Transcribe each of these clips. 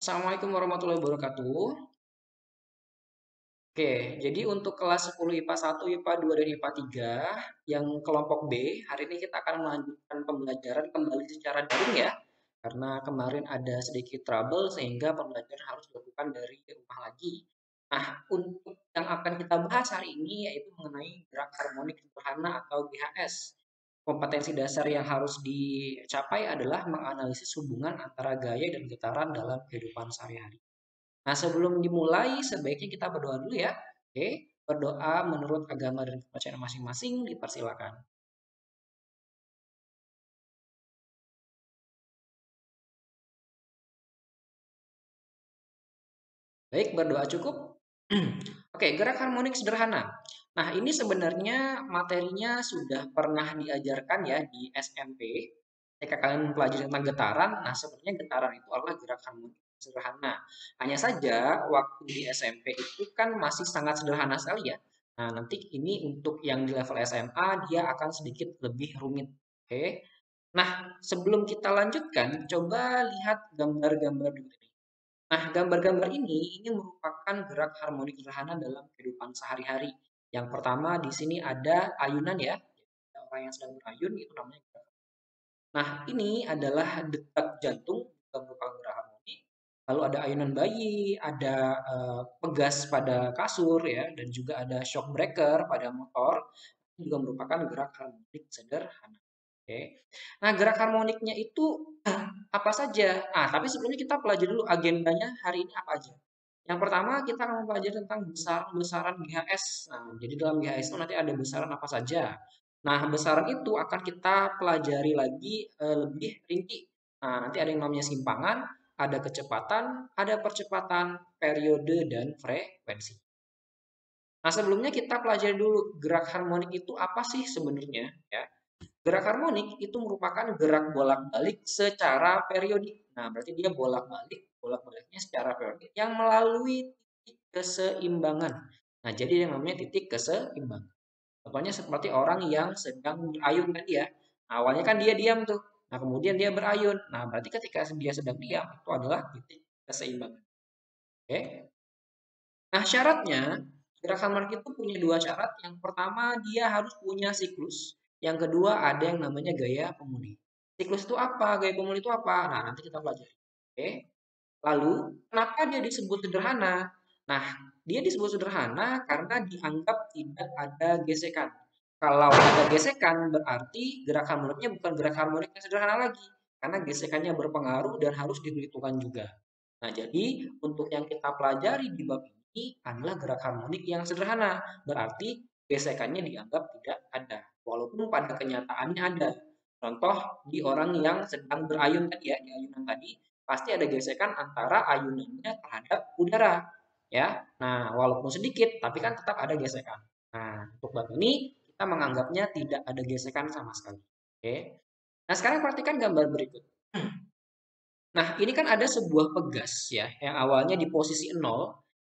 Assalamualaikum warahmatullahi wabarakatuh. Oke, jadi untuk kelas 10 IPA 1, IPA 2, dan IPA 3 yang kelompok B, hari ini kita akan melanjutkan pembelajaran kembali secara daring ya. Karena kemarin ada sedikit trouble sehingga pembelajaran harus dilakukan dari rumah lagi. Nah, untuk yang akan kita bahas hari ini yaitu mengenai gerak harmonik sederhana atau GHS. Kompetensi dasar yang harus dicapai adalah menganalisis hubungan antara gaya dan getaran dalam kehidupan sehari-hari. Nah, sebelum dimulai, sebaiknya kita berdoa dulu ya. Oke, berdoa menurut agama dan kepercayaan masing-masing, dipersilakan. Baik, berdoa cukup. Oke, gerak harmonik sederhana. Nah, ini sebenarnya materinya sudah pernah diajarkan ya di SMP. Ketika kalian mempelajari tentang getaran, nah sebenarnya getaran itu adalah gerak harmonik sederhana. Hanya saja waktu di SMP itu kan masih sangat sederhana sekali ya. Nah, nanti ini untuk yang di level SMA dia akan sedikit lebih rumit. Oke. Nah, sebelum kita lanjutkan, coba lihat gambar-gambar dulu nih. Nah, gambar-gambar ini merupakan gerak harmonik sederhana dalam kehidupan sehari-hari. Yang pertama di sini ada ayunan ya. Ada orang yang sedang berayun itu namanya gerak. Nah, ini adalah detak jantung juga merupakan gerak harmonik. Lalu ada ayunan bayi, ada pegas pada kasur ya, dan juga ada shock breaker pada motor. Itu juga merupakan gerak harmonik sederhana. Oke. Nah, gerak harmoniknya itu apa saja? Ah, tapi sebelumnya kita pelajari dulu agendanya hari ini apa aja. Yang pertama kita akan mempelajari tentang besaran GHS. Nah, jadi dalam GHS itu nanti ada besaran apa saja. Nah, besaran itu akan kita pelajari lagi lebih rinci. Nah, nanti ada yang namanya simpangan, ada kecepatan, ada percepatan, periode, dan frekuensi. Nah, sebelumnya kita pelajari dulu gerak harmonik itu apa sih sebenarnya, ya. Gerak harmonik itu merupakan gerak bolak-balik secara periodik. Nah, berarti dia bolak-balik, bolak-baliknya secara periodik yang melalui titik keseimbangan. Nah, jadi yang namanya titik keseimbangan. Contohnya seperti orang yang sedang berayun tadi ya. Nah, awalnya kan dia diam tuh. Nah, kemudian dia berayun. Nah, berarti ketika dia sedang diam itu adalah titik keseimbangan. Oke. Nah, syaratnya gerak harmonik itu punya dua syarat. Yang pertama, dia harus punya siklus. Yang kedua, ada yang namanya gaya pemulih. Siklus itu apa? Gaya pemulih itu apa? Nah, nanti kita pelajari. Oke. Lalu, kenapa dia disebut sederhana? Nah, dia disebut sederhana karena dianggap tidak ada gesekan. Kalau ada gesekan, berarti gerak harmoniknya bukan gerak harmonik yang sederhana lagi. Karena gesekannya berpengaruh dan harus diperhitungkan juga. Nah, jadi untuk yang kita pelajari di bab ini adalah gerak harmonik yang sederhana. Berarti gesekannya dianggap tidak ada. Walaupun pada kenyataannya ada. Contoh di orang yang sedang berayun tadi ya, di ayunan tadi, pasti ada gesekan antara ayunannya terhadap udara. Ya, nah walaupun sedikit, tapi kan tetap ada gesekan. Nah, untuk bab ini kita menganggapnya tidak ada gesekan sama sekali. Oke. Nah, sekarang perhatikan gambar berikut. Nah, ini kan ada sebuah pegas ya, yang awalnya di posisi 0,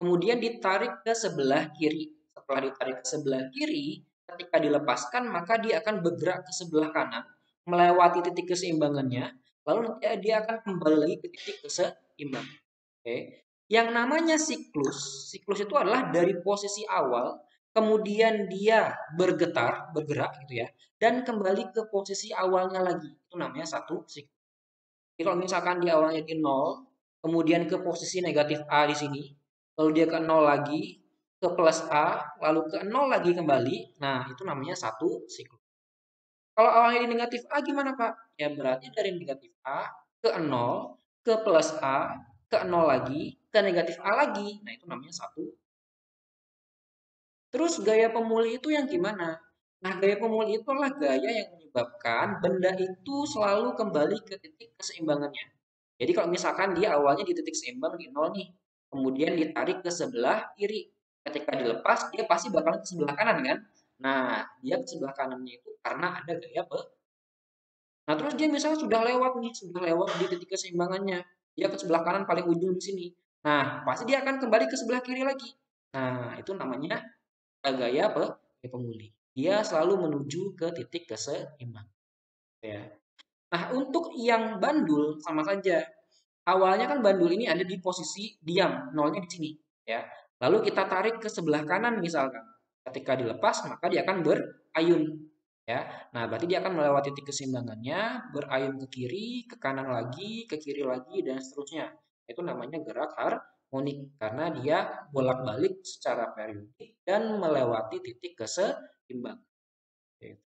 kemudian ditarik ke sebelah kiri. Setelah ditarik ke sebelah kiri, ketika dilepaskan, maka dia akan bergerak ke sebelah kanan, melewati titik keseimbangannya, lalu nanti dia akan kembali lagi ke titik keseimbangan. Oke. Yang namanya siklus itu adalah dari posisi awal, kemudian dia bergerak gitu ya, dan kembali ke posisi awalnya lagi. Itu namanya satu siklus. Jadi kalau misalkan di awalnya di nol, kemudian ke posisi negatif A di sini, lalu dia ke nol lagi, ke plus A, lalu ke nol lagi kembali, nah itu namanya satu siklus. Kalau awalnya di negatif A gimana Pak? Ya berarti dari negatif A ke nol, ke plus A, ke nol lagi, ke negatif A lagi. Nah itu namanya satu. Terus gaya pemulih itu yang gimana? Nah gaya pemulih itu adalah gaya yang menyebabkan benda itu selalu kembali ke titik keseimbangannya. Jadi kalau misalkan dia awalnya di titik seimbang di nol nih, kemudian ditarik ke sebelah kiri. Ketika dilepas, dia pasti bakal ke sebelah kanan kan? Nah, dia ke sebelah kanannya itu karena ada gaya pe. Nah, terus dia misalnya sudah lewat nih, sudah lewat di titik keseimbangannya. Dia ke sebelah kanan paling ujung di sini. Nah, pasti dia akan kembali ke sebelah kiri lagi. Nah, itu namanya gaya pe, gaya pemulih. Dia selalu menuju ke titik keseimbang. Ya. Nah, untuk yang bandul sama saja. Awalnya kan bandul ini ada di posisi diam, nolnya di sini, ya. Lalu kita tarik ke sebelah kanan misalkan. Ketika dilepas, maka dia akan berayun, ya. Nah, berarti dia akan melewati titik keseimbangannya, berayun ke kiri, ke kanan lagi, ke kiri lagi, dan seterusnya. Itu namanya gerak harmonik karena dia bolak-balik secara periodik dan melewati titik keseimbangan. Gitu,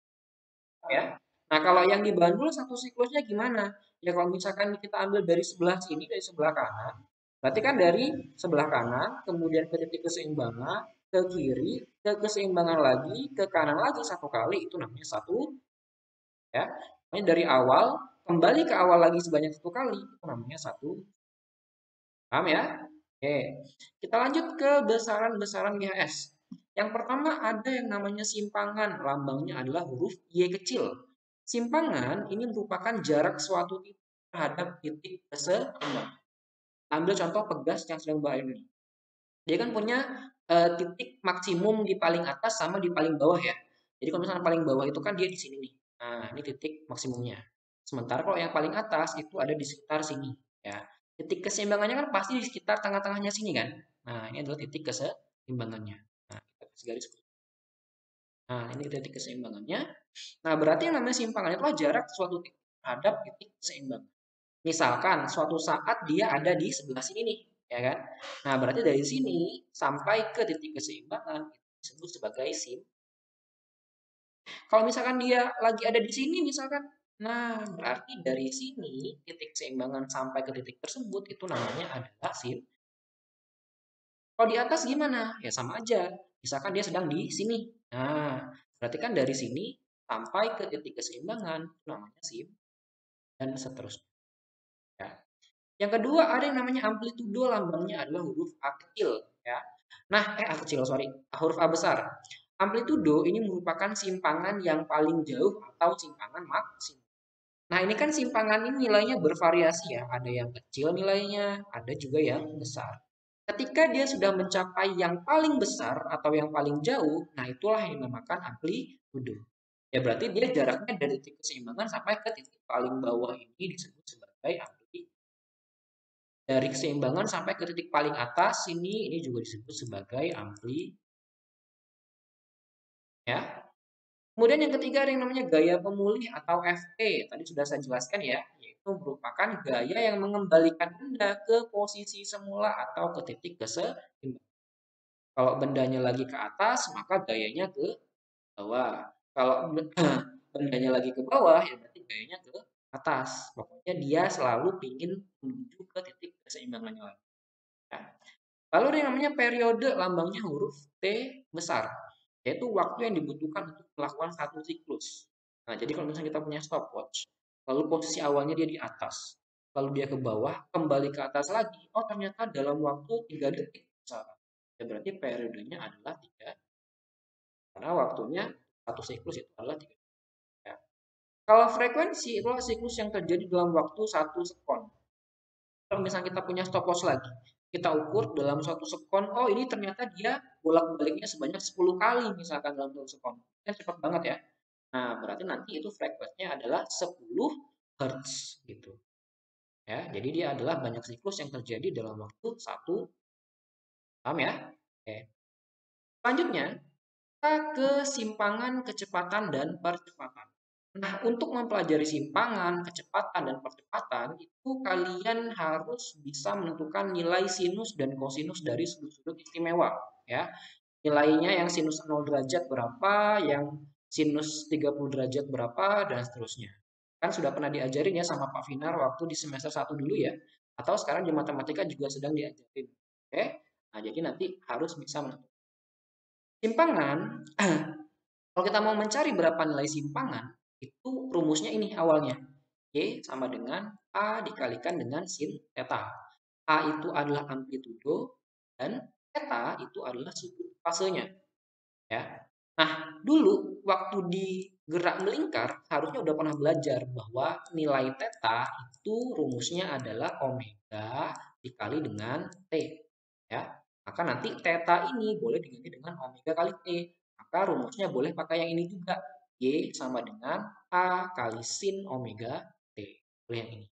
ya. Nah, kalau yang dibandul satu siklusnya gimana? Ya kalau misalkan kita ambil dari sebelah sini, dari sebelah kanan, berarti kan dari sebelah kanan, kemudian ke titik keseimbangan, ke kiri, ke keseimbangan lagi, ke kanan lagi satu kali, itu namanya satu, ya. Pokoknya dari awal, kembali ke awal lagi sebanyak satu kali, itu namanya satu. Paham ya? Oke. Kita lanjut ke besaran-besaran GHS. Yang pertama ada yang namanya simpangan, lambangnya adalah huruf Y kecil. Simpangan ini merupakan jarak suatu titik terhadap titik keseimbang. Ambil contoh pegas yang sedang berbahaya ini. Dia kan punya titik maksimum di paling atas sama di paling bawah ya. Jadi kalau misalnya paling bawah itu kan dia di sini nih. Nah, ini titik maksimumnya. Sementara kalau yang paling atas itu ada di sekitar sini ya. Titik keseimbangannya kan pasti di sekitar tengah-tengahnya sini kan. Nah, ini adalah titik keseimbangannya. Nah, kita kasih garis. Nah, ini titik keseimbangannya. Nah, berarti yang namanya simpangan itu adalah jarak suatu titik terhadap titik keseimbangan. Misalkan suatu saat dia ada di sebelah sini nih, ya kan? Nah, berarti dari sini sampai ke titik keseimbangan itu disebut sebagai sim. Kalau misalkan dia lagi ada di sini misalkan, nah berarti dari sini titik keseimbangan sampai ke titik tersebut itu namanya adalah sim. Kalau di atas gimana? Ya sama aja. Misalkan dia sedang di sini. Nah, berarti kan dari sini sampai ke titik keseimbangan itu namanya sim dan seterusnya. Ya. Yang kedua ada yang namanya amplitudo, lambangnya adalah huruf A kecil ya. Nah, A kecil sorry, huruf A besar. Amplitudo ini merupakan simpangan yang paling jauh atau simpangan maksimum. Nah, ini kan simpangan ini nilainya bervariasi ya. Ada yang kecil nilainya, ada juga yang besar. Ketika dia sudah mencapai yang paling besar atau yang paling jauh, nah itulah yang dinamakan amplitudo. Ya berarti dia jaraknya dari titik keseimbangan sampai ke titik paling bawah ini disebut sebagai amplitudo. Dari keseimbangan sampai ke titik paling atas ini juga disebut sebagai ampli, ya. Kemudian yang ketiga ada yang namanya gaya pemulih atau FP. Tadi sudah saya jelaskan ya, yaitu merupakan gaya yang mengembalikan benda ke posisi semula atau ke titik keseimbangan. Kalau bendanya lagi ke atas, maka gayanya ke bawah. Kalau bendanya lagi ke bawah, ya berarti gayanya ke atas. Pokoknya dia selalu ingin menuju ke titik keseimbangannya lagi. Ya. Lalu ada yang namanya periode, lambangnya huruf T besar, yaitu waktu yang dibutuhkan untuk melakukan satu siklus. Nah, jadi kalau misalnya kita punya stopwatch, lalu posisi awalnya dia di atas, lalu dia ke bawah, kembali ke atas lagi, oh ternyata dalam waktu 3 detik misalkan. Ya berarti periodenya adalah 3, karena waktunya satu siklus itu adalah 3 detik. Ya. Kalau frekuensi itu adalah siklus yang terjadi dalam waktu 1 sekon. Kalau misalnya kita punya stopwatch lagi, kita ukur dalam suatu sekon, oh ini ternyata dia bolak-baliknya sebanyak 10 kali misalkan dalam satu sekon. Kan cepat banget ya. Nah, berarti nanti itu frekuensinya adalah 10 Hz gitu. Ya, jadi dia adalah banyak siklus yang terjadi dalam waktu satu. Paham ya? Oke. Selanjutnya, kita ke simpangan kecepatan dan percepatan. Nah, untuk mempelajari simpangan, kecepatan, dan percepatan, itu kalian harus bisa menentukan nilai sinus dan kosinus dari sudut-sudut istimewa. Ya, nilainya yang sinus 0 derajat berapa, yang sinus 30 derajat berapa, dan seterusnya. Kan sudah pernah diajarin ya sama Pak Finar waktu di semester 1 dulu ya, atau sekarang di matematika juga sedang diajarin. Oke, nah jadi nanti harus bisa menentukan. Simpangan, kalau kita mau mencari berapa nilai simpangan, itu rumusnya ini awalnya. Y sama dengan A dikalikan dengan sin theta. A itu adalah amplitudo dan theta itu adalah sudut fasenya. Ya. Nah, dulu waktu di gerak melingkar harusnya udah pernah belajar bahwa nilai theta itu rumusnya adalah omega dikali dengan T. Ya. Maka nanti theta ini boleh diganti dengan omega kali T. Maka rumusnya boleh pakai yang ini juga. Y sama dengan A kali sin omega T. Boleh yang ini.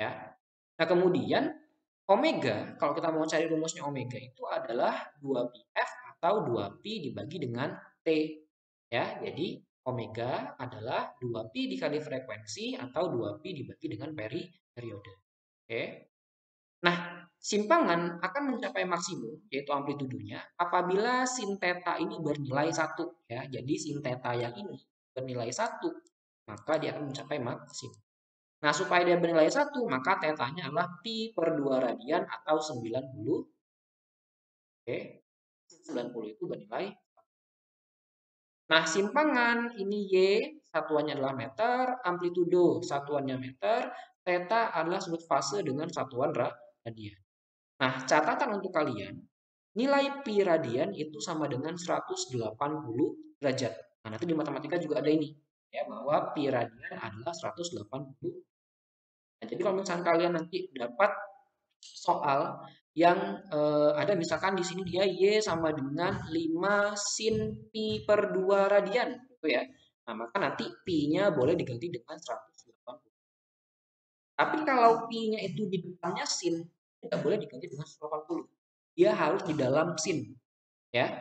Ya. Nah, kemudian omega, kalau kita mau cari rumusnya omega itu adalah 2πf atau 2pi dibagi dengan T. Ya, jadi omega adalah 2pi dikali frekuensi atau 2pi dibagi dengan periode. Oke. Nah, simpangan akan mencapai maksimum, yaitu amplitudonya, apabila sin theta ini bernilai 1. Ya. Jadi sin theta yang ini bernilai 1, maka dia akan mencapai maksimum. Nah, supaya dia bernilai 1, maka tetanya adalah pi per 2 radian atau 90. Oke, 90 itu bernilai. Nah, simpangan ini Y, satuannya adalah meter, amplitudo satuannya meter, theta adalah sudut fase dengan satuan radian. Nah, catatan untuk kalian, nilai pi radian itu sama dengan 180 derajat. Nah, nanti di matematika juga ada ini, ya, bahwa pi radian adalah 180. Nah, jadi kalau misalnya kalian nanti dapat soal yang ada misalkan di sini dia Y sama dengan 5 sin pi per 2 radian gitu ya. Nah, maka nanti pi-nya boleh diganti dengan 180. Tapi kalau pi-nya itu di depannya sin, tidak boleh diganti dengan 180. Dia harus di dalam sin, ya.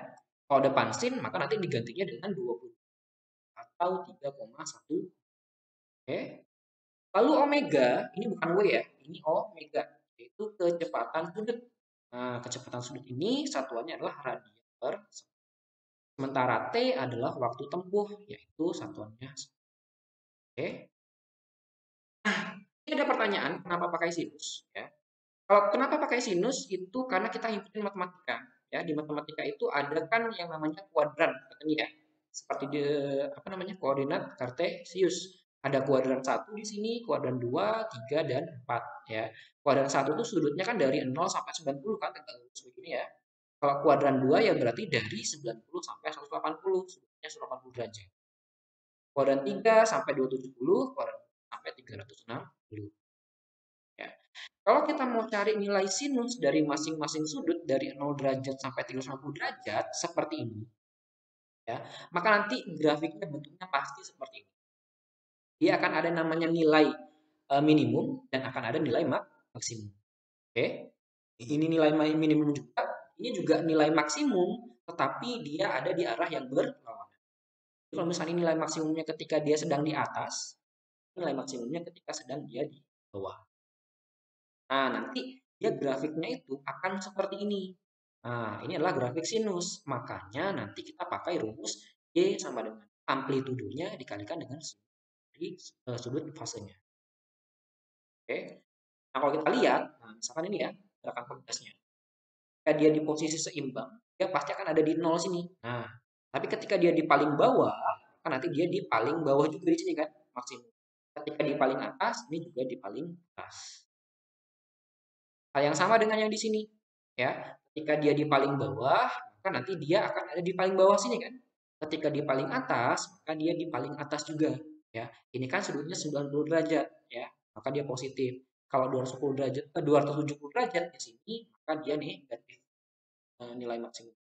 Kalau depan sin, maka nanti digantinya dengan 20 atau 3,1. Oke. Lalu omega, ini bukan W ya, ini omega, yaitu kecepatan sudut. Nah, kecepatan sudut ini satuannya adalah radian per second. Sementara T adalah waktu tempuh, yaitu satuannya. Oke. Ini ada pertanyaan, kenapa pakai sinus? Ya. Kalau kenapa pakai sinus itu karena kita ngikutin matematika. Ya, di matematika itu ada kan yang namanya kuadran, katanya ya. Seperti di apa namanya? Koordinat kartesius. Ada kuadran 1 di sini, kuadran 2, 3 dan 4 ya. Kuadran 1 itu sudutnya kan dari 0 sampai 90 kan tegak lurus begini ya. Kalau kuadran 2 ya berarti dari 90 sampai 180, sudutnya 180 derajat. Kuadran 3 sampai 270, kuadran sampai 360 ya. Kalau kita mau cari nilai sinus dari masing-masing sudut dari 0 derajat sampai 360 derajat seperti ini, ya, maka nanti grafiknya bentuknya pasti seperti ini. Dia akan ada namanya nilai minimum dan akan ada nilai maksimum. Oke, ini nilai minimum juga, ini juga nilai maksimum, tetapi dia ada di arah yang berlawanan. Kalau misalnya nilai maksimumnya ketika dia sedang di atas, nilai maksimumnya ketika sedang dia di bawah. Nah, nanti dia grafiknya itu akan seperti ini. Nah, ini adalah grafik sinus. Makanya nanti kita pakai rumus Y sama dengan amplitudonya dikalikan dengan sudut fasenya. Oke. Nah, kalau kita lihat, nah, misalkan ini ya, gerakan penggasnya. Ketika dia di posisi seimbang, dia pasti akan ada di nol sini. Nah, tapi ketika dia di paling bawah, kan nanti dia di paling bawah juga di sini kan, maksimum. Ketika di paling atas, ini juga di paling atas. Hal yang sama dengan yang di sini, ya. Ketika dia di paling bawah, maka nanti dia akan ada di paling bawah sini kan. Ketika di paling atas, maka dia di paling atas juga, ya. Ini kan sudutnya 90 derajat, ya. Maka dia positif. Kalau 210 derajat, 270 derajat di sini, maka dia negatif nilai maksimum.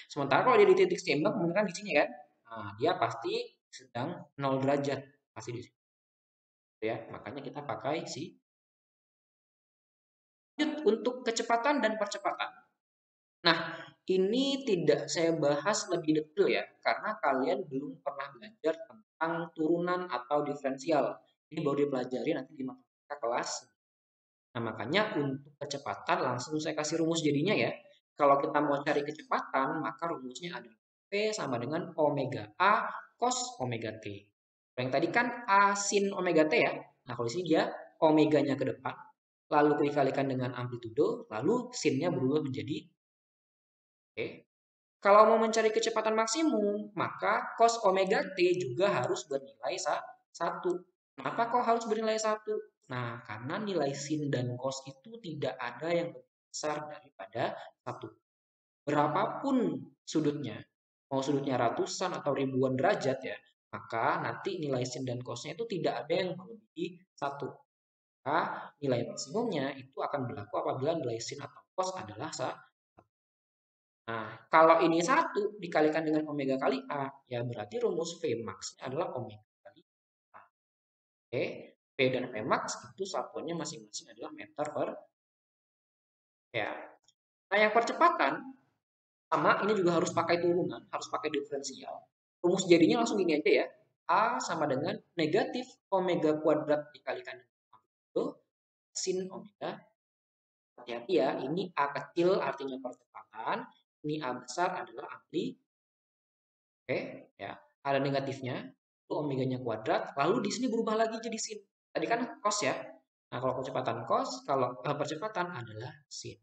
Sementara kalau dia di titik seimbang, kemungkinan di sini kan. Nah, dia pasti sedang 0 derajat, pasti di sini. Ya, makanya kita pakai si lanjut untuk kecepatan dan percepatan. Nah, ini tidak saya bahas lebih detail ya, karena kalian belum pernah belajar tentang turunan atau diferensial. Ini baru dipelajari nanti di matematika kelas. Nah, makanya untuk kecepatan langsung saya kasih rumus jadinya ya. Kalau kita mau cari kecepatan, maka rumusnya adalah P sama dengan omega A cos omega T. Yang tadi kan A sin omega T ya. Nah, kalau di sini dia omeganya ke depan, lalu dikalikan dengan amplitudo, lalu sinnya berubah menjadi Oke. Kalau mau mencari kecepatan maksimum, maka cos omega T juga harus bernilai 1. Kenapa kok harus bernilai 1? Nah, karena nilai sin dan cos itu tidak ada yang lebih besar daripada 1. Berapapun sudutnya, mau sudutnya ratusan atau ribuan derajat ya, maka nanti nilai sin dan cosnya itu tidak ada yang melebihi 1. Maka nilai maksimumnya itu akan berlaku apabila nilai sin atau cos adalah 1. Nah, kalau ini 1 dikalikan dengan omega kali A, ya berarti rumus Vmax adalah omega kali A. Oke. P dan Pmax itu satuannya masing-masing adalah meter per ya. Nah, yang percepatan sama ini juga harus pakai turunan, harus pakai diferensial. Rumus jadinya langsung gini aja ya. A sama dengan negatif omega kuadrat dikalikan dengan itu sin omega. Hati-hati ya, ini A kecil artinya percepatan, ini A besar adalah amplitude. Oke, ya. Ada negatifnya, itu omeganya kuadrat, lalu di sini berubah lagi jadi sin. Tadi kan cos ya. Nah, kalau percepatan cos, kalau percepatan adalah sin.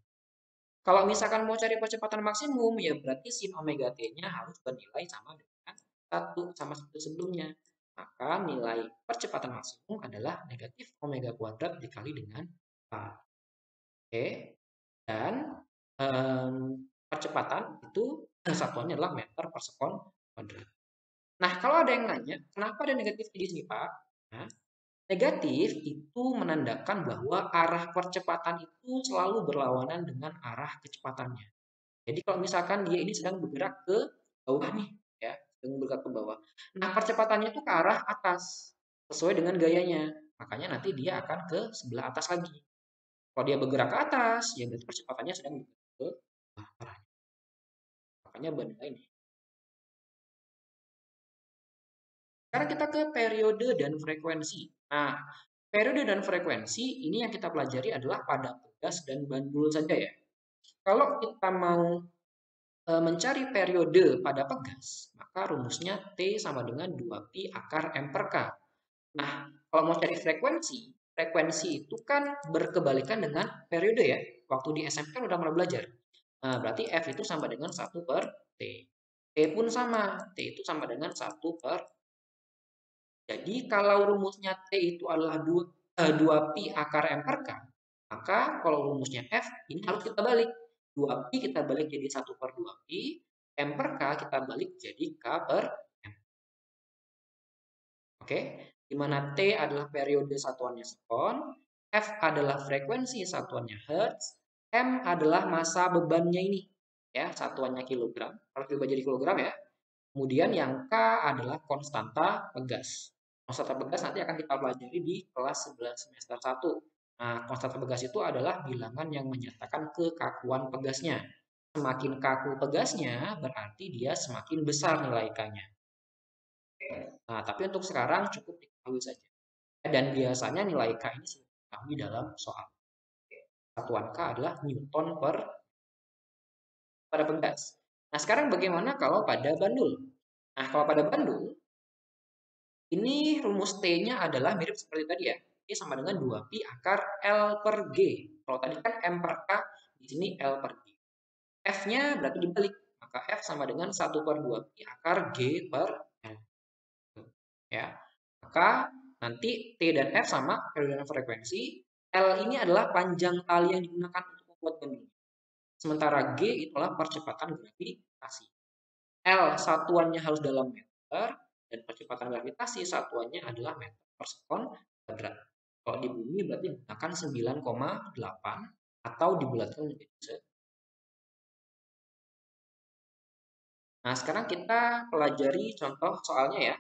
Kalau misalkan mau cari percepatan maksimum, ya berarti sin omega t-nya harus bernilai sama dengan 1 sebelumnya. Maka nilai percepatan maksimum adalah negatif omega kuadrat dikali dengan A. Oke, dan percepatan itu satuannya adalah meter per sekon kuadrat. Nah, kalau ada yang nanya, kenapa ada negatif di sini, Pak? Nah, negatif itu menandakan bahwa arah percepatan itu selalu berlawanan dengan arah kecepatannya. Jadi kalau misalkan dia ini sedang bergerak ke bawah nih, ya, sedang bergerak ke bawah. Nah, percepatannya itu ke arah atas, sesuai dengan gayanya. Makanya nanti dia akan ke sebelah atas lagi. Kalau dia bergerak ke atas, ya berarti percepatannya sedang bergerak ke arahnya. Makanya bernilai ini. Sekarang kita ke periode dan frekuensi. Nah, periode dan frekuensi ini yang kita pelajari adalah pada pegas dan bandul saja ya. Kalau kita mau mencari periode pada pegas, maka rumusnya T sama dengan 2Pi akar M per K. Nah, kalau mau cari frekuensi, frekuensi itu kan berkebalikan dengan periode ya. Waktu di SMP kan udah mulai belajar. Nah, berarti F itu sama dengan 1/T. T pun sama, T itu sama dengan 1/. Jadi kalau rumusnya T itu adalah 2Pi akar M per K, maka kalau rumusnya F ini harus kita balik. 2Pi kita balik jadi 1/2Pi, M per K kita balik jadi K per M. Oke, di mana T adalah periode satuannya sekon, F adalah frekuensi satuannya hertz, M adalah massa bebannya ini, ya satuannya kilogram, harus diubah jadi kilogram ya. Kemudian yang K adalah konstanta pegas. Konstanta pegas nanti akan kita pelajari di kelas 11 semester 1. Nah, konstanta pegas itu adalah bilangan yang menyatakan kekakuan pegasnya. Semakin kaku pegasnya, berarti dia semakin besar nilai K-nya. Nah, tapi untuk sekarang cukup diketahui saja. Dan biasanya nilai K ini sudah diketahui dalam soal. Satuan K adalah Newton per pada pegas. Nah, sekarang bagaimana kalau pada bandul? Nah, kalau pada bandul, ini rumus T-nya adalah mirip seperti tadi ya. T sama dengan 2Pi akar L per G. Kalau tadi kan M per K, di sini L per G. F-nya berarti dibalik. Maka F sama dengan 1/2Pi akar G per L. Ya. Maka nanti T dan F sama periode frekuensi. L ini adalah panjang tali yang digunakan untuk membuat bandul. Sementara G itulah percepatan gravitasi. L satuannya harus dalam meter, dan percepatan gravitasi satuannya adalah meter per sekon kuadrat. Kalau di bumi berarti menggunakan 9,8 atau dibulatkan menjadi. Nah, sekarang kita pelajari contoh soalnya ya.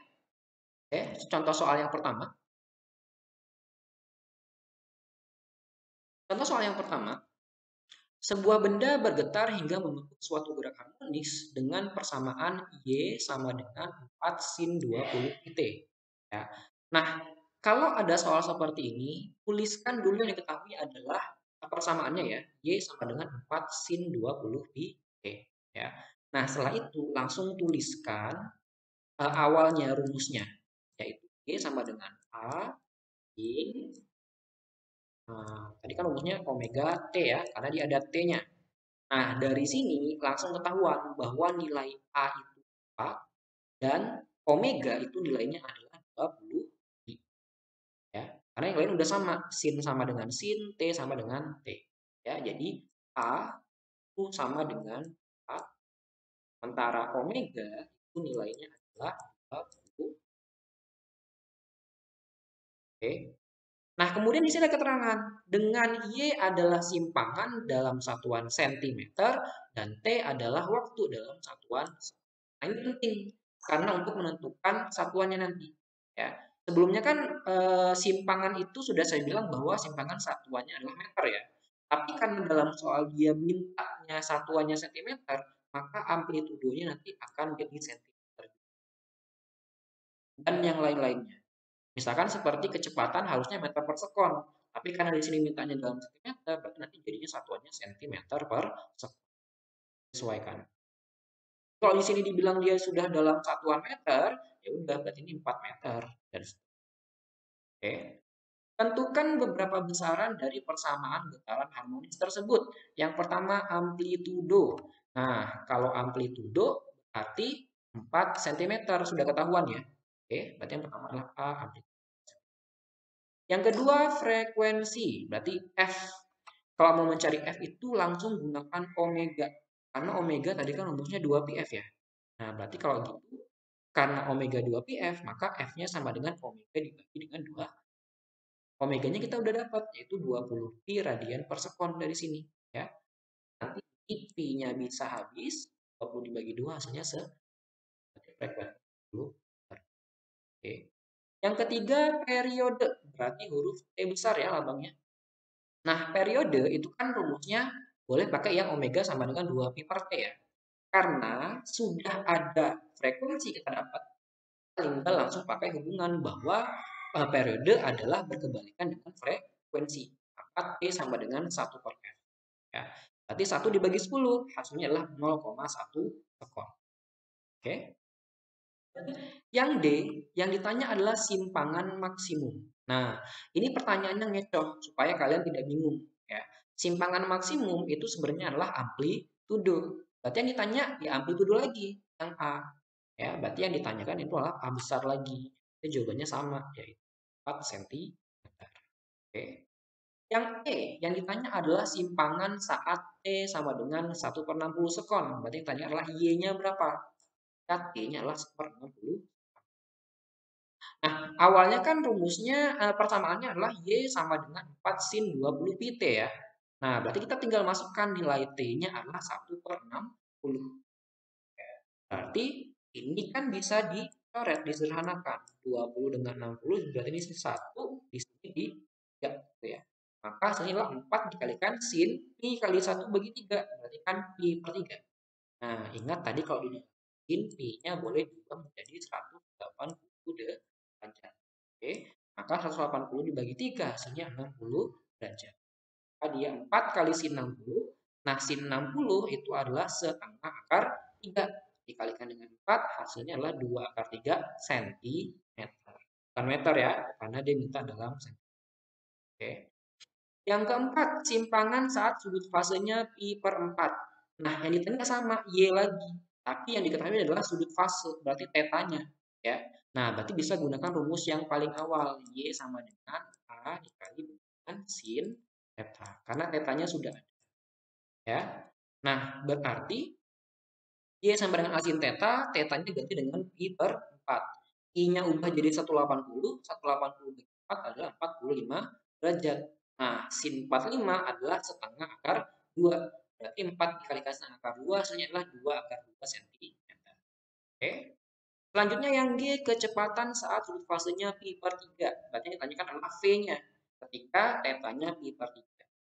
Oke, contoh soal yang pertama. Contoh soal yang pertama, sebuah benda bergetar hingga membentuk suatu gerak harmonis dengan persamaan Y sama dengan 4 sin 20 T. Ya. Nah, kalau ada soal seperti ini, tuliskan dulu yang diketahui adalah persamaannya ya. Y sama dengan 4 sin 20 pi T. Ya. Nah, setelah itu langsung tuliskan awalnya rumusnya, yaitu Y sama dengan A sin, tadi kan rumusnya omega T ya, karena dia ada T-nya. Nah, dari sini langsung ketahuan bahwa nilai A itu 4 dan omega itu nilainya adalah 20 pi. Ya. Karena yang lain udah sama, sin sama dengan sin, T sama dengan T. Ya, jadi A itu sama dengan 4, sementara omega itu nilainya adalah 20. Oke. Nah, kemudian di sini ada keterangan dengan Y adalah simpangan dalam satuan sentimeter dan T adalah waktu dalam satuan. Nah, ini penting karena untuk menentukan satuannya nanti. Ya. Sebelumnya kan simpangan itu sudah saya bilang bahwa simpangan satuannya adalah meter ya. Tapi karena dalam soal dia mintanya satuannya sentimeter, maka amplitudonya nanti akan jadi sentimeter dan yang lain-lainnya. Misalkan seperti kecepatan harusnya meter per sekon, tapi karena di sini mintanya dalam sentimeter, berarti nanti jadinya satuannya sentimeter per sekon. Sesuaikan. Kalau di sini dibilang dia sudah dalam satuan meter, ya udah berarti ini 4 meter. Dan oke. Tentukan beberapa besaran dari persamaan getaran harmonis tersebut. Yang pertama amplitudo. Nah, kalau amplitudo berarti 4 cm sudah ketahuan ya. Oke, berarti yang pertama adalah A amplitudo. Yang kedua frekuensi, berarti F. Kalau mau mencari F itu langsung gunakan omega. Karena omega tadi kan rumusnya 2πf ya. Nah, berarti kalau gitu karena omega 2πf, maka F-nya sama dengan omega dibagi dengan 2. Omeganya kita udah dapat, yaitu 20 pi radian per sekon dari sini. Ya. Nanti pi-nya bisa habis, 20 dibagi 2 hasilnya frekuensi. Oke. Yang ketiga, periode. Berarti huruf T besar ya lambangnya. Nah, periode itu kan rumusnya boleh pakai yang omega sama dengan 2 pi per T ya. Karena sudah ada frekuensi kita dapat, tinggal langsung pakai hubungan bahwa periode adalah berkebalikan dengan frekuensi. Maka T sama dengan 1 per F. Ya. Berarti 1 dibagi 10, hasilnya adalah 0,1 sekon. Oke. Yang D, yang ditanya adalah simpangan maksimum. Nah, ini pertanyaannya ngecoh supaya kalian tidak bingung. Ya. Simpangan maksimum itu sebenarnya adalah amplitudo. Berarti yang ditanya ya amplitudo lagi, yang A. Ya, berarti yang ditanyakan itu adalah A besar lagi. Itu jawabannya sama, yaitu 4 cm. Oke. Yang E, yang ditanya adalah simpangan saat T sama dengan 1/60 sekon. Berarti yang ditanya adalah Y-nya berapa? T-nya adalah 1/60. Nah, awalnya kan rumusnya persamaannya adalah Y sama dengan 4 sin 20 pi T ya. Nah, berarti kita tinggal masukkan nilai T-nya adalah 1/60. Berarti ini kan bisa dicoret, disederhanakan. 20 dengan 60 berarti ini 1, di sini di 3 gitu ya. Maka hasilnya adalah 4 dikalikan sin pi kali 1 bagi 3. Berarti kan pi per 3. Nah, ingat tadi kalau sin pi-nya boleh diubah menjadi 180 derajat. Oke, maka 180 dibagi 3 hasilnya 60 derajat. Maka dia 4 kali sin 60. Nah, sin 60 itu adalah setengah akar 3. Dikalikan dengan 4 hasilnya adalah 2 akar 3 cm. Bukan meter ya, karena dia minta dalam cm. Oke. Yang keempat, simpangan saat sudut fasenya pi per 4. Nah, yang ditanya sama Y lagi. Tapi yang diketahui adalah sudut fase, berarti tetanya. Ya. Nah, berarti bisa gunakan rumus yang paling awal. Y sama dengan A dikali dengan sin theta. Karena tetanya sudah ada. Ya. Nah, berarti Y sama dengan A sin theta, tetanya ganti dengan pi per 4. I-nya ubah jadi 180, 180 bagi 4 adalah 45 derajat. Nah, sin 45 adalah setengah akar 2. Berarti 4 dikalikan setengah akar 2, hasilnya adalah 2 akar 2 cm. Oke. Selanjutnya yang G, kecepatan saat sudut fasenya pi per 3. Berarti yang ditanyakan adalah V-nya. Ketika tetanya pi per 3.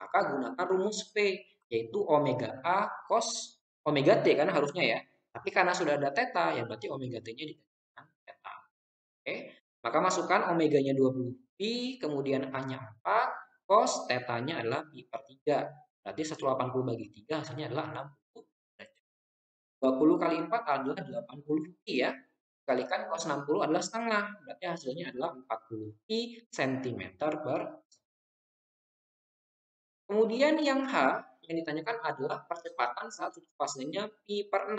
Maka gunakan rumus V, yaitu omega A cos omega T kan harusnya ya. Tapi karena sudah ada theta, ya berarti omega T-nya dikalikan theta. Oke. Maka masukkan omeganya 20 pi, kemudian A-nya 4, cos theta-nya adalah pi per 3. Berarti 180 bagi 3 hasilnya adalah 60 derajat. 20 kali 4 adalah 80 pi ya. Kalikan cos 60 adalah setengah. Berarti hasilnya adalah 40 pi cm per. Kemudian yang H yang ditanyakan adalah percepatan saat sudut fasenya pi per 6.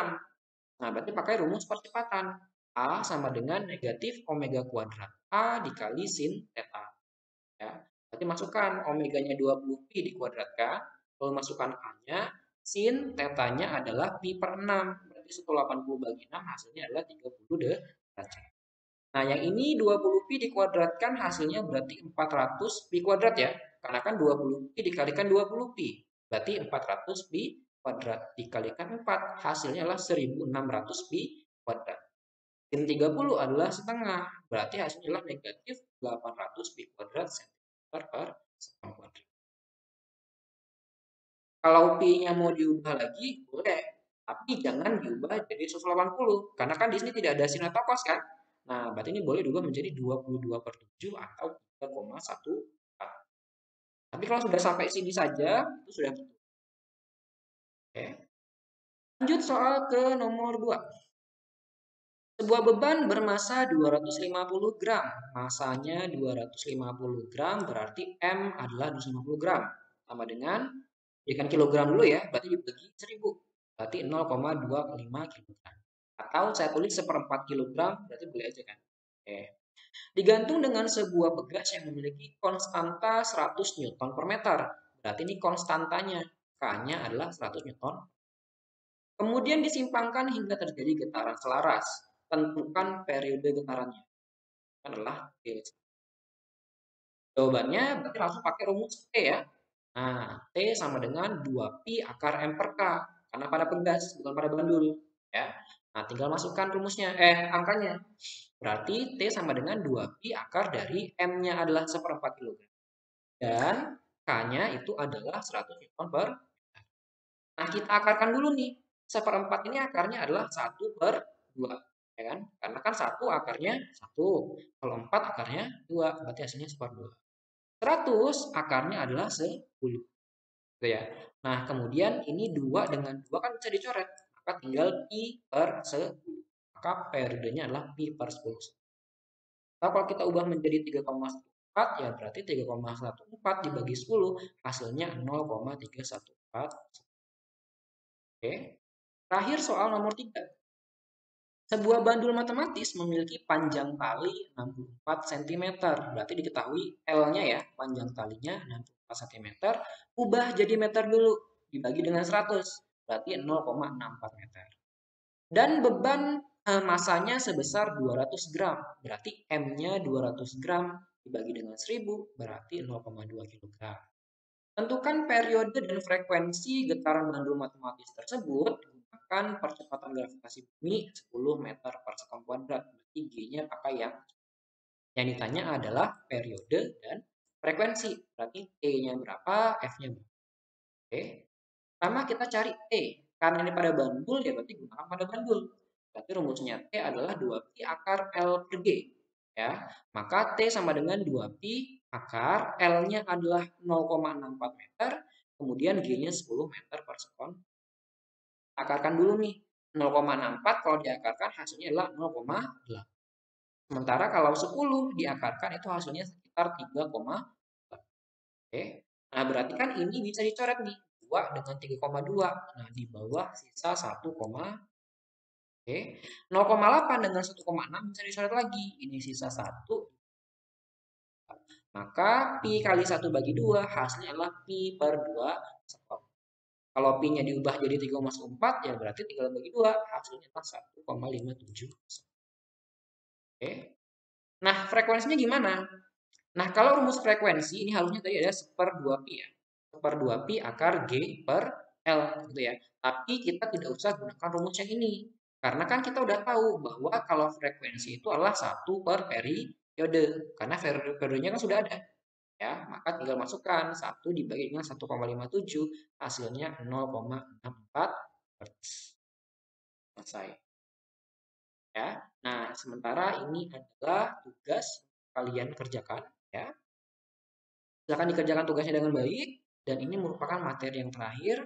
Nah, berarti pakai rumus percepatan. A sama dengan negatif omega kuadrat A dikali sin theta. Ya. Berarti masukkan omeganya 20 pi dikuadratkan, lalu masukkan A-nya, sin theta-nya adalah pi per 6. Berarti 180 bagi 6 hasilnya adalah 30 derajat. Nah, yang ini 20 pi dikuadratkan hasilnya berarti 400 pi kuadrat ya. Karena kan 20 pi dikalikan 20 pi. Berarti 400 pi kuadrat dikalikan 4. Hasilnya adalah 1600 pi kuadrat. Sin 30 adalah setengah. Berarti hasilnya adalah negatif 800 pi kuadrat cm per sekon kuadrat. Kalau pi-nya mau diubah lagi, boleh. Tapi jangan diubah jadi 180. Karena kan di sini tidak ada sin atau cos kan. Nah, berarti ini boleh diubah menjadi 22/7 atau 3,14. Tapi kalau sudah sampai sini saja, itu sudah betul. Oke. Lanjut soal ke nomor 2. Sebuah beban bermasa 250 gram. Masanya 250 gram berarti M adalah 250 gram. Sama dengan, berikan kilogram dulu ya, berarti dibagi 1000. Berarti 0,25 kilogram. Atau saya tulis seperempat kilogram, berarti boleh aja kan. Oke. Digantung dengan sebuah begas yang memiliki konstanta 100 Newton per meter. Berarti ini konstantanya. K-nya adalah 100 Newton. Kemudian disimpangkan hingga terjadi getaran selaras. Tentukan periode getarannya. Adalah T. Jawabannya berarti langsung pakai rumus T ya. Nah, T sama dengan 2pi akar M per K. Karena pada pegas, bukan pada bandul. Ya. Nah, tinggal masukkan rumusnya, angkanya. Berarti T sama dengan 2pi akar dari M-nya adalah seperempat kilogram. Dan K-nya itu adalah 100 Newton per. Nah, kita akarkan dulu nih. Seperempat ini akarnya adalah 1/2. Ya kan? Karena kan 1 akarnya 1. Kalau 4 akarnya 2. Berarti hasilnya 1/2. 100 akarnya adalah 10. Gitu ya. Nah, kemudian ini 2 dengan 2 kan bisa dicoret. Maka tinggal pi per 10. Maka periodenya adalah pi per 10. Nah, kalau kita ubah menjadi 3,14 ya berarti 3,14 dibagi 10 hasilnya 0,314. Oke. Terakhir soal nomor 3. Sebuah bandul matematis memiliki panjang tali 64 cm. Berarti diketahui L-nya ya, panjang talinya 64 cm. Ubah jadi meter dulu, dibagi dengan 100. Berarti 0,64 meter. Dan beban masanya sebesar 200 gram. Berarti M-nya 200 gram dibagi dengan 1000 berarti 0,2 kg. Tentukan periode dan frekuensi getaran bandul matematis tersebut. Gunakan percepatan gravitasi bumi 10 meter per sekon kuadrat. Berarti G-nya pakai yang ditanya adalah periode dan frekuensi. Berarti T-nya berapa, F-nya berapa. Oke. Pertama kita cari T. Karena ini pada bandul, ya berarti gunakan pada bandul. Berarti rumusnya T adalah 2pi akar L per G. Ya, maka T sama dengan 2pi akar L-nya adalah 0,64 meter, kemudian G-nya 10 meter per sekon. Akarkan dulu nih, 0,64 kalau diakarkan hasilnya adalah 0,8. Sementara kalau 10 diakarkan itu hasilnya sekitar 3,8. Oke. Nah, berarti kan ini bisa dicoret nih. 2 dengan 3,2. Nah, di bawah sisa 1, oke. 0,8 dengan 1,6 bisa dicoret lagi. Ini sisa 1. Maka pi kali 1/2 hasilnya adalah pi per 2 sekon. Kalau pi-nya diubah jadi 3,4 ya berarti 3/2 hasilnya adalah 1,57. Oke. Nah, frekuensinya gimana? Nah, kalau rumus frekuensi ini harusnya tadi ada 1/2pi ya. 1/2pi akar G per L gitu ya. Tapi kita tidak usah gunakan rumus yang ini. Karena kan kita udah tahu bahwa kalau frekuensi itu adalah 1 per periode. Karena periodenya kan sudah ada. Ya, maka tinggal masukkan 1 dibagi dengan 1,57 hasilnya 0,64 Hz. Selesai. Ya. Nah, sementara ini adalah tugas kalian kerjakan ya. Silakan dikerjakan tugasnya dengan baik dan ini merupakan materi yang terakhir.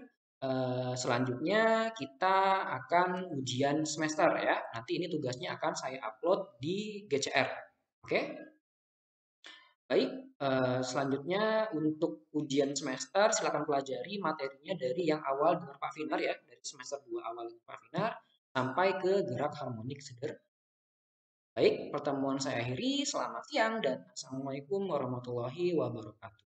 Selanjutnya kita akan ujian semester ya. Nanti ini tugasnya akan saya upload di GCR. Oke? Baik, selanjutnya untuk ujian semester silakan pelajari materinya dari yang awal dengan Pak Finar ya, dari semester 2 awal dengan Pak Finar sampai ke gerak harmonik sederhana. Baik, pertemuan saya akhiri. Selamat siang dan Assalamualaikum warahmatullahi wabarakatuh.